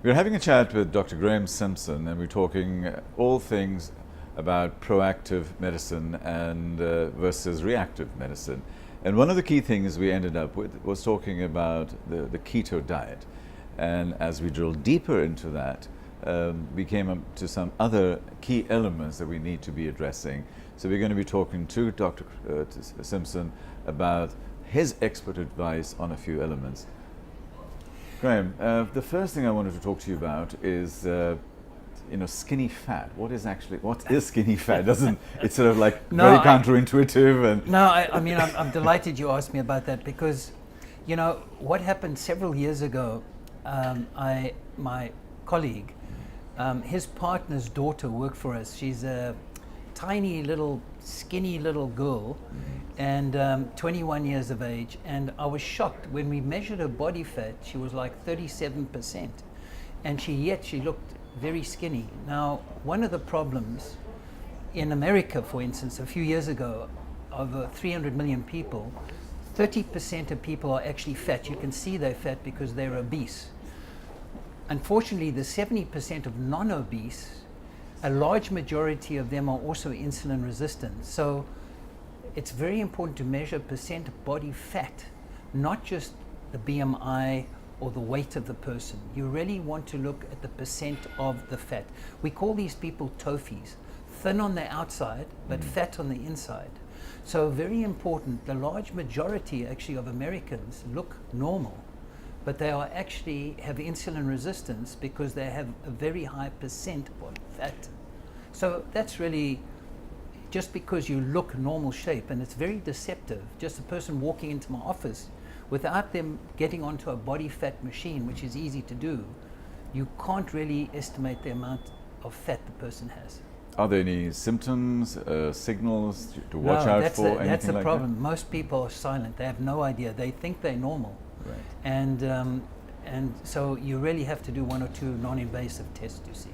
We're having a chat with Dr. Graham Simpson, and we're talking all things about proactive medicine and versus reactive medicine. And one of the key things we ended up with was talking about the keto diet. And as we drilled deeper into that, we came up to some other key elements that we need to be addressing. So we're going to be talking to Dr. Simpson about his expert advice on a few elements. Graham, the first thing I wanted to talk to you about is, skinny fat. What is skinny fat? It's sort of like very counterintuitive and. No, I'm delighted you asked me about that because, what happened several years ago. My colleague, his partner's daughter worked for us. She's a tiny little, skinny little girl, and 21 years of age, and I was shocked when we measured her body fat. She was like 37%, and she looked very skinny. Now, one of the problems in America, for instance, a few years ago, over 300 million people, 30% of people are actually fat. You can see they're fat because they're obese. Unfortunately, the 70% of non-obese, a large majority of them are also insulin resistant. So it's very important to measure percent body fat, not just the BMI or the weight of the person. You really want to look at the percent of the fat. We call these people TOFIs, thin on the outside, but fat on the inside. So very important, the large majority actually of Americans look normal, but they are actually have insulin resistance because they have a very high percent body fat. So that's really just because you look normal shape, and it's very deceptive. Just a person walking into my office without them getting onto a body fat machine, which is easy to do, you can't really estimate the amount of fat the person has. Are there any symptoms, signals to watch out for? Anything That's the like problem. that? Most people are silent. They have no idea. They think they're normal. Right. And so you really have to do one or two non-invasive tests to see.